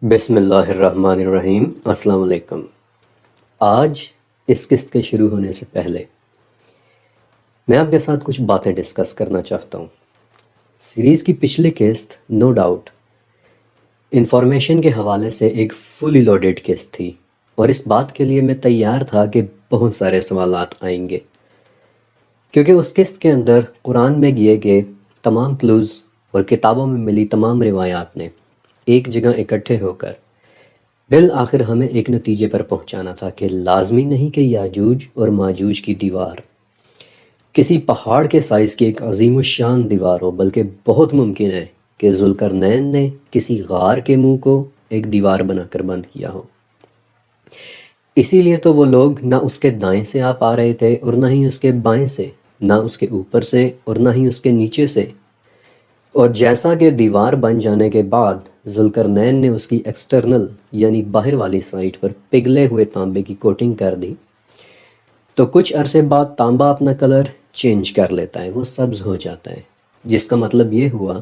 بسم اللہ الرحمن الرحیم۔ السلام علیکم۔ آج اس قسط کے شروع ہونے سے پہلے میں آپ کے ساتھ کچھ باتیں ڈسکس کرنا چاہتا ہوں۔ سیریز کی پچھلی قسط نو ڈاؤٹ انفارمیشن کے حوالے سے ایک فلی لوڈڈ قسط تھی، اور اس بات کے لیے میں تیار تھا کہ بہت سارے سوالات آئیں گے، کیونکہ اس قسط کے اندر قرآن میں دیے گئے تمام کلوز اور کتابوں میں ملی تمام روایات نے ایک جگہ اکٹھے ہو کر بالآخر ہمیں ایک نتیجے پر پہنچانا تھا کہ لازمی نہیں کہ یاجوج اور ماجوج کی دیوار کسی پہاڑ کے سائز کی ایک عظیم الشان دیوار ہو، بلکہ بہت ممکن ہے کہ ذوالقرنین نے کسی غار کے منہ کو ایک دیوار بنا کر بند کیا ہو۔ اسی لیے تو وہ لوگ نہ اس کے دائیں سے آپ آ رہے تھے اور نہ ہی اس کے بائیں سے، نہ اس کے اوپر سے اور نہ ہی اس کے نیچے سے، اور جیسا کہ دیوار بن جانے کے بعد ذوالقرنین نے اس کی ایکسٹرنل یعنی باہر والی سائٹ پر پگھلے ہوئے تانبے کی کوٹنگ کر دی، تو کچھ عرصے بعد تانبا اپنا کلر چینج کر لیتا ہے، وہ سبز ہو جاتا ہے، جس کا مطلب یہ ہوا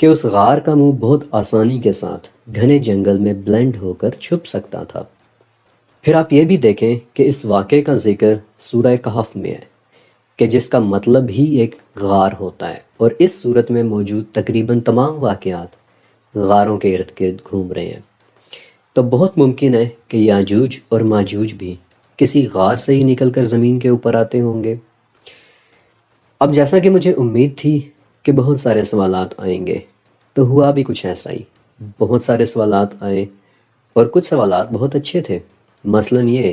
کہ اس غار کا منہ بہت آسانی کے ساتھ گھنے جنگل میں بلینڈ ہو کر چھپ سکتا تھا۔ پھر آپ یہ بھی دیکھیں کہ اس واقعے کا ذکر سورہ کہف میں ہے، کہ جس کا مطلب ہی ایک غار ہوتا ہے، اور اس صورت میں موجود تقریباً تمام واقعات غاروں کے ارد گرد گھوم رہے ہیں، تو بہت ممکن ہے کہ یاجوج اور ماجوج بھی کسی غار سے ہی نکل کر زمین کے اوپر آتے ہوں گے۔ اب جیسا کہ مجھے امید تھی کہ بہت سارے سوالات آئیں گے، تو ہوا بھی کچھ ایسا ہی، بہت سارے سوالات آئے اور کچھ سوالات بہت اچھے تھے۔ مثلاً یہ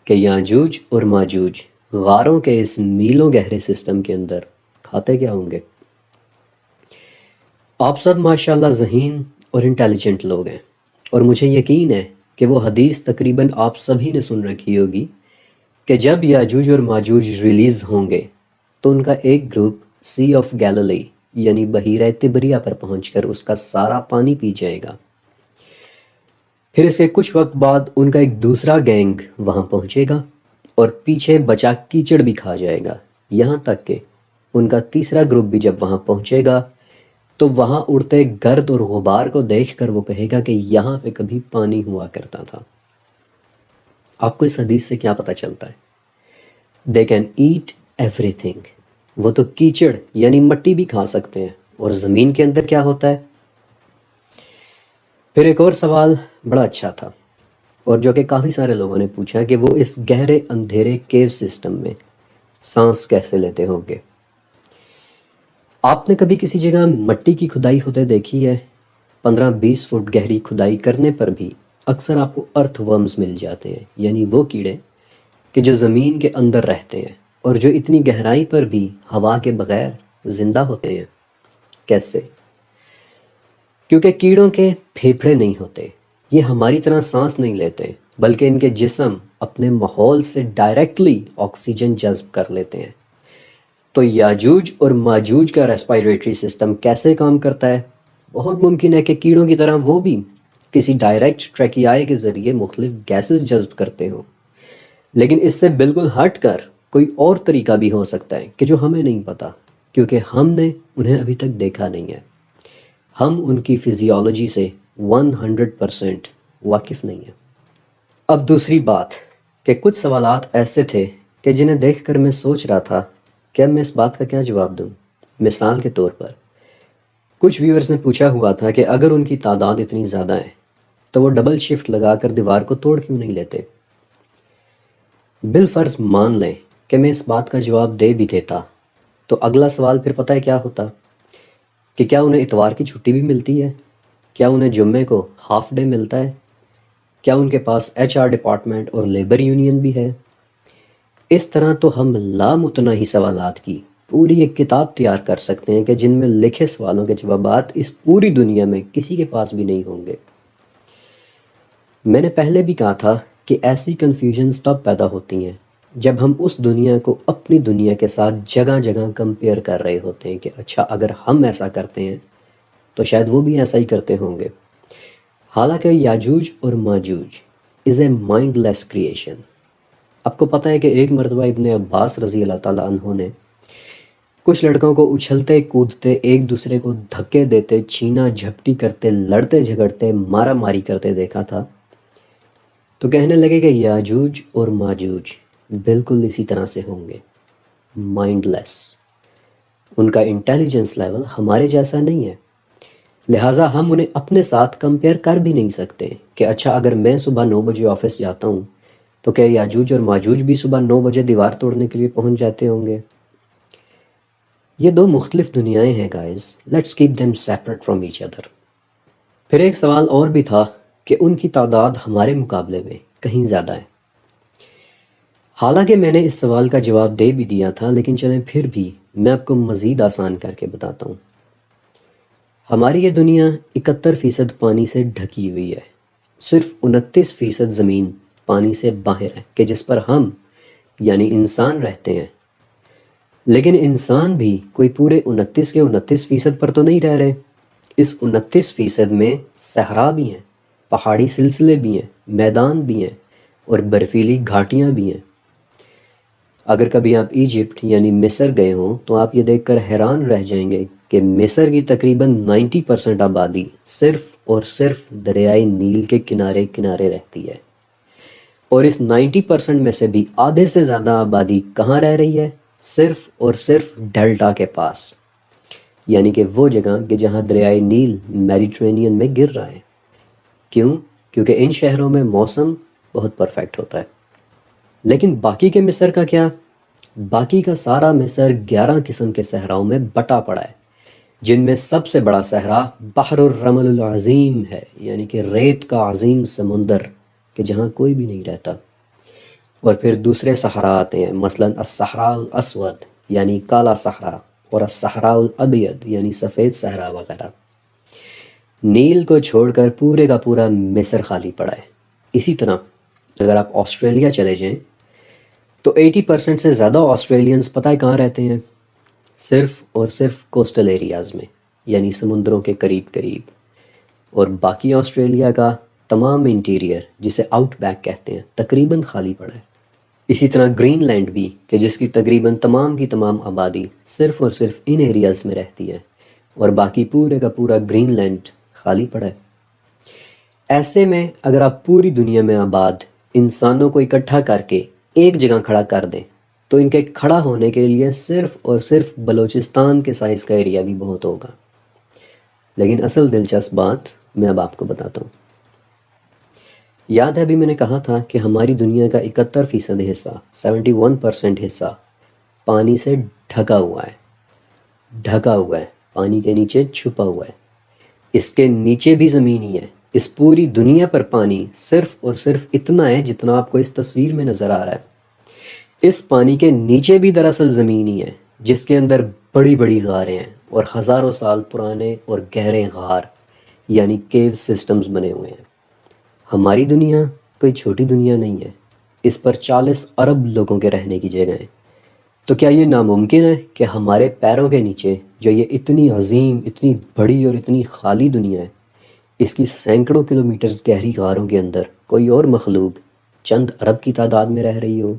کہ یاجوج اور ماجوج غاروں کے اس میلوں گہرے سسٹم کے اندر کھاتے کیا ہوں گے؟ آپ سب ماشاءاللہ ذہین اور انٹیلیجنٹ لوگ ہیں، اور مجھے یقین ہے کہ وہ حدیث تقریباً آپ سبھی نے سن رکھی ہوگی کہ جب یاجوج اور ماجوج ریلیز ہوں گے تو ان کا ایک گروپ سی آف گیلیلی یعنی بحیرہ تبریہ پر پہنچ کر اس کا سارا پانی پی جائے گا۔ پھر اس کے کچھ وقت بعد ان کا ایک دوسرا گینگ وہاں پہنچے گا اور پیچھے بچا کیچڑ بھی کھا جائے گا، یہاں تک کہ ان کا تیسرا گروپ بھی جب وہاں پہنچے گا تو وہاں اڑتے گرد اور غبار کو دیکھ کر وہ کہے گا کہ یہاں پہ کبھی پانی ہوا کرتا تھا۔ آپ کو اس حدیث سے کیا پتہ چلتا ہے؟ They can eat everything، وہ تو کیچڑ یعنی مٹی بھی کھا سکتے ہیں، اور زمین کے اندر کیا ہوتا ہے؟ پھر ایک اور سوال بڑا اچھا تھا، اور جو کہ کافی سارے لوگوں نے پوچھا کہ وہ اس گہرے اندھیرے کیو سسٹم میں سانس کیسے لیتے ہوں گے۔ آپ نے کبھی کسی جگہ مٹی کی کھدائی ہوتے دیکھی ہے؟ 15-20 فٹ گہری کھدائی کرنے پر بھی اکثر آپ کو ارتھ ورمز مل جاتے ہیں، یعنی وہ کیڑے کہ جو زمین کے اندر رہتے ہیں اور جو اتنی گہرائی پر بھی ہوا کے بغیر زندہ ہوتے ہیں۔ کیسے؟ کیونکہ کیڑوں کے پھیپھڑے نہیں ہوتے، یہ ہماری طرح سانس نہیں لیتے، بلکہ ان کے جسم اپنے ماحول سے ڈائریکٹلی آکسیجن جذب کر لیتے ہیں۔ تو یاجوج اور ماجوج کا ریسپائریٹری سسٹم کیسے کام کرتا ہے؟ بہت ممکن ہے کہ کیڑوں کی طرح وہ بھی کسی ڈائریکٹ ٹریکیائی کے ذریعے مختلف گیسز جذب کرتے ہوں، لیکن اس سے بالکل ہٹ کر کوئی اور طریقہ بھی ہو سکتا ہے کہ جو ہمیں نہیں پتہ، کیونکہ ہم نے انہیں ابھی تک دیکھا نہیں ہے، ہم ان کی فزیولوجی سے 100% واقف نہیں ہیں۔ اب دوسری بات کہ کچھ سوالات ایسے تھے کہ جنہیں دیکھ کر میں سوچ رہا تھا کہ اب میں اس بات کا کیا جواب دوں۔ مثال کے طور پر کچھ ویورز نے پوچھا ہوا تھا کہ اگر ان کی تعداد اتنی زیادہ ہے تو وہ ڈبل شفٹ لگا کر دیوار کو توڑ کیوں نہیں لیتے؟ بالفرض مان لیں کہ میں اس بات کا جواب دے بھی دیتا، تو اگلا سوال پھر پتہ ہے کیا ہوتا؟ کہ کیا انہیں اتوار کی چھٹی بھی ملتی ہے؟ کیا انہیں جمعے کو ہاف ڈے ملتا ہے؟ کیا ان کے پاس HR ڈپارٹمنٹ اور لیبر یونین بھی ہے؟ اس طرح تو ہم لامتناہی سوالات کی پوری ایک کتاب تیار کر سکتے ہیں کہ جن میں لکھے سوالوں کے جوابات اس پوری دنیا میں کسی کے پاس بھی نہیں ہوں گے۔ میں نے پہلے بھی کہا تھا کہ ایسی کنفیوژنز تب پیدا ہوتی ہیں جب ہم اس دنیا کو اپنی دنیا کے ساتھ جگہ جگہ کمپیئر کر رہے ہوتے ہیں کہ اچھا اگر ہم ایسا کرتے ہیں تو شاید وہ بھی ایسا ہی کرتے ہوں گے۔ حالانکہ یاجوج اور ماجوج از اے مائنڈ لیس کریشن۔ آپ کو پتہ ہے کہ ایک مرتبہ ابن عباس رضی اللہ تعالیٰ عنہ نے کچھ لڑکوں کو اچھلتے کودتے ایک دوسرے کو دھکے دیتے چھینا جھپٹی کرتے لڑتے جھگڑتے مارا ماری کرتے دیکھا تھا تو کہنے لگے کہ یاجوج اور ماجوج بالکل اسی طرح سے ہوں گے، مائنڈ لیس۔ ان کا انٹیلیجنس لیول ہمارے جیسا نہیں ہے، لہٰذا ہم انہیں اپنے ساتھ کمپیئر کر بھی نہیں سکتے کہ اچھا اگر میں صبح 9 بجے آفس جاتا ہوں تو کیا یاجوج اور ماجوج بھی صبح 9 بجے دیوار توڑنے کے لیے پہنچ جاتے ہوں گے؟ یہ دو مختلف دنیایں ہیں guys, let's keep them separate from each other۔ پھر ایک سوال اور بھی تھا کہ ان کی تعداد ہمارے مقابلے میں کہیں زیادہ ہے۔ حالانکہ میں نے اس سوال کا جواب دے بھی دیا تھا، لیکن چلیں پھر بھی میں آپ کو مزید آسان کر کے بتاتا ہوں۔ ہماری یہ دنیا 71% پانی سے ڈھکی ہوئی ہے، صرف 29% زمین پانی سے باہر ہے کہ جس پر ہم یعنی انسان رہتے ہیں۔ لیکن انسان بھی کوئی پورے 29% پر تو نہیں رہ رہے، اس 29% میں صحرا بھی ہیں، پہاڑی سلسلے بھی ہیں، میدان بھی ہیں اور برفیلی گھاٹیاں بھی ہیں۔ اگر کبھی آپ ایجپٹ یعنی مصر گئے ہوں تو آپ یہ دیکھ کر حیران رہ جائیں گے کہ مصر کی تقریباً 90% آبادی صرف اور صرف دریائے نیل کے کنارے کنارے رہتی ہے، اور اس 90% میں سے بھی آدھے سے زیادہ آبادی کہاں رہ رہی ہے؟ صرف اور صرف ڈیلٹا کے پاس، یعنی کہ وہ جگہ کہ جہاں دریائے نیل میڈیٹرینین میں گر رہا ہے۔ کیوں؟ کیونکہ ان شہروں میں موسم بہت پرفیکٹ ہوتا ہے۔ لیکن باقی کے مصر کا کیا؟ باقی کا سارا مصر 11 قسم کے صحراؤں میں بٹا پڑا ہے، جن میں سب سے بڑا صحرا بحر الرمل العظیم ہے، یعنی کہ ریت کا عظیم سمندر کہ جہاں کوئی بھی نہیں رہتا۔ اور پھر دوسرے صحرا آتے ہیں، مثلاً الصحراء الاسود یعنی کالا صحرا، اور الصحراء الابیض یعنی سفید صحرا وغیرہ۔ نیل کو چھوڑ کر پورے کا پورا مصر خالی پڑا ہے۔ اسی طرح اگر آپ آسٹریلیا چلے جائیں تو 80% سے زیادہ آسٹریلینز پتہ ہے کہاں رہتے ہیں؟ صرف اور صرف کوسٹل ایریاز میں، یعنی سمندروں کے قریب قریب، اور باقی آسٹریلیا کا تمام انٹیریئر جسے آؤٹ بیک کہتے ہیں تقریباً خالی پڑا ہے۔ اسی طرح گرین لینڈ بھی کہ جس کی تقریباً تمام کی تمام آبادی صرف اور صرف ان ایریاز میں رہتی ہے، اور باقی پورے کا پورا گرین لینڈ خالی پڑا ہے۔ ایسے میں اگر آپ پوری دنیا میں آباد انسانوں کو اکٹھا کر کے ایک جگہ کھڑا کر دیں تو ان کے کھڑا ہونے کے لیے صرف اور صرف بلوچستان کے سائز کا ایریا بھی بہت ہوگا۔ لیکن اصل دلچسپ بات میں اب آپ کو بتاتا ہوں۔ یاد ہے ابھی میں نے کہا تھا کہ ہماری دنیا کا 71% حصہ 71% حصہ پانی سے ڈھکا ہوا ہے، ڈھکا ہوا ہے، پانی کے نیچے چھپا ہوا ہے۔ اس کے نیچے بھی زمین ہی ہے۔ اس پوری دنیا پر پانی صرف اور صرف اتنا ہے جتنا آپ کو اس تصویر میں نظر آ رہا ہے۔ اس پانی کے نیچے بھی دراصل زمین ہی ہے، جس کے اندر بڑی بڑی غاریں ہیں اور ہزاروں سال پرانے اور گہرے غار یعنی کیو سسٹمز بنے ہوئے ہیں۔ ہماری دنیا کوئی چھوٹی دنیا نہیں ہے، اس پر 40 ارب لوگوں کے رہنے کی جگہ ہے۔ تو کیا یہ ناممکن ہے کہ ہمارے پیروں کے نیچے جو یہ اتنی عظیم، اتنی بڑی اور اتنی خالی دنیا ہے، اس کی سینکڑوں کلومیٹرز گہری غاروں کے اندر کوئی اور مخلوق چند ارب کی تعداد میں رہ رہی ہو؟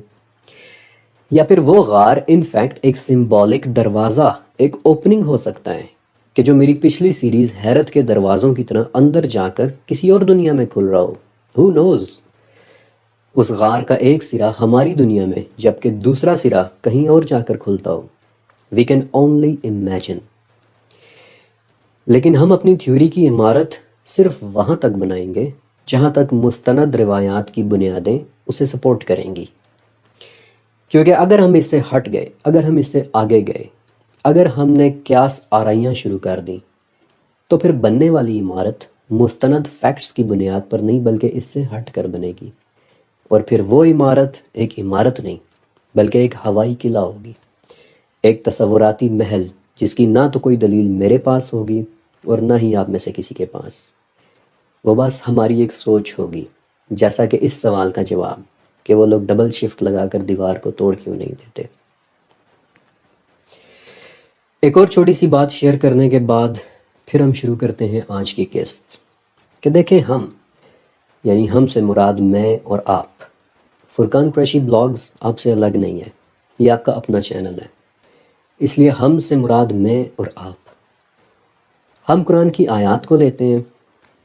یا پھر وہ غار انفیکٹ ایک سمبولک دروازہ، ایک اوپننگ ہو سکتا ہے کہ جو میری پچھلی سیریز حیرت کے دروازوں کی طرح اندر جا کر کسی اور دنیا میں کھل رہا ہو۔ Who knows؟ اس غار کا ایک سرا ہماری دنیا میں جبکہ دوسرا سرا کہیں اور جا کر کھلتا ہو۔ We can only imagine۔ لیکن ہم اپنی تھیوری کی عمارت صرف وہاں تک بنائیں گے جہاں تک مستند روایات کی بنیادیں اسے سپورٹ کریں گی، کیونکہ اگر ہم اس سے ہٹ گئے، اگر ہم اس سے آگے گئے، اگر ہم نے قیاس آرائیاں شروع کر دیں تو پھر بننے والی عمارت مستند فیکٹس کی بنیاد پر نہیں بلکہ اس سے ہٹ کر بنے گی، اور پھر وہ عمارت ایک عمارت نہیں بلکہ ایک ہوائی قلعہ ہوگی، ایک تصوراتی محل جس کی نہ تو کوئی دلیل میرے پاس ہوگی اور نہ ہی آپ میں سے کسی کے پاس۔ وہ بس ہماری ایک سوچ ہوگی، جیسا کہ اس سوال کا جواب کہ وہ لوگ ڈبل شفٹ لگا کر دیوار کو توڑ کیوں نہیں دیتے۔ ایک اور چھوٹی سی بات شیئر کرنے کے بعد پھر ہم شروع کرتے ہیں آج کی قسط کہ دیکھیں ہم یعنی ہم سے مراد میں اور آپ، فرقان قریشی بلاگز آپ سے الگ نہیں ہے، یہ آپ کا اپنا چینل ہے۔ اس لیے ہم سے مراد میں اور آپ۔ ہم قرآن کی آیات کو لیتے ہیں،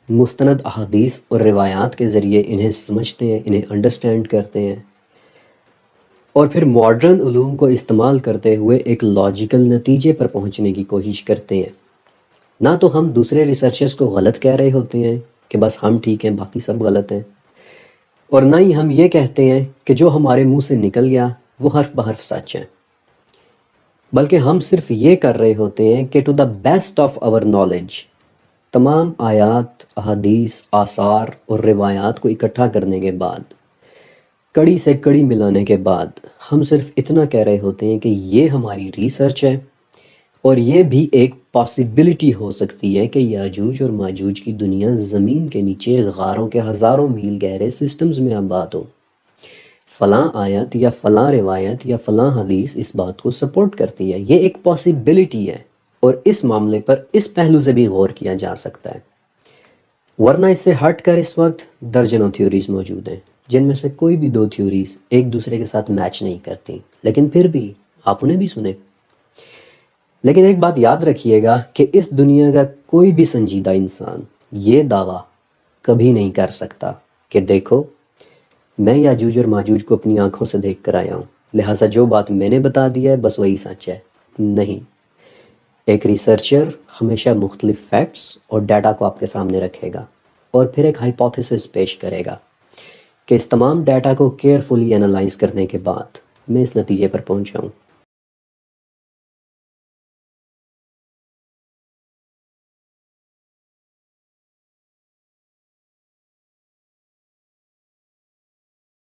مستند احادیث اور روایات کے ذریعے انہیں سمجھتے ہیں، انہیں انڈرسٹینڈ کرتے ہیں، اور پھر ماڈرن علوم کو استعمال کرتے ہوئے ایک لاجیکل نتیجے پر پہنچنے کی کوشش کرتے ہیں۔ نہ تو ہم دوسرے ریسرچرز کو غلط کہہ رہے ہوتے ہیں کہ بس ہم ٹھیک ہیں باقی سب غلط ہیں، اور نہ ہی ہم یہ کہتے ہیں کہ جو ہمارے منہ سے نکل گیا وہ حرف بحرف سچ ہے، بلکہ ہم صرف یہ کر رہے ہوتے ہیں کہ to the best of our knowledge تمام آیات، احادیث، آثار اور روایات کو اکٹھا کرنے کے بعد، کڑی سے کڑی ملانے کے بعد، ہم صرف اتنا کہہ رہے ہوتے ہیں کہ یہ ہماری ریسرچ ہے، اور یہ بھی ایک پاسبلٹی ہو سکتی ہے کہ یاجوج اور ماجوج کی دنیا زمین کے نیچے غاروں کے ہزاروں میل گہرے سسٹمز میں آباد ہو۔ فلاں آیت یا فلاں روایت یا فلاں حدیث اس بات کو سپورٹ کرتی ہے، یہ ایک پاسبلٹی ہے، اور اس معاملے پر اس پہلو سے بھی غور کیا جا سکتا ہے۔ ورنہ اس سے ہٹ کر اس وقت درجنوں تھیوریز موجود ہیں، جن میں سے کوئی بھی 2 تھیوریز ایک دوسرے کے ساتھ میچ نہیں کرتی، لیکن پھر بھی آپ انہیں بھی سنیں۔ لیکن ایک بات یاد رکھیے گا کہ اس دنیا کا کوئی بھی سنجیدہ انسان یہ دعویٰ کبھی نہیں کر سکتا کہ دیکھو میں یاجوج اور ماجوج کو اپنی آنکھوں سے دیکھ کر آیا ہوں، لہٰذا جو بات میں نے بتا دیا ہے بس وہی سچ ہے۔ نہیں، ایک ریسرچر ہمیشہ مختلف فیکٹس اور ڈیٹا کو آپ کے سامنے رکھے گا، اور پھر ایک ہائپوتھیسس پیش کرے گا کہ اس تمام ڈیٹا کو کیئرفلی انالائز کرنے کے بعد میں اس نتیجے پر پہنچا ہوں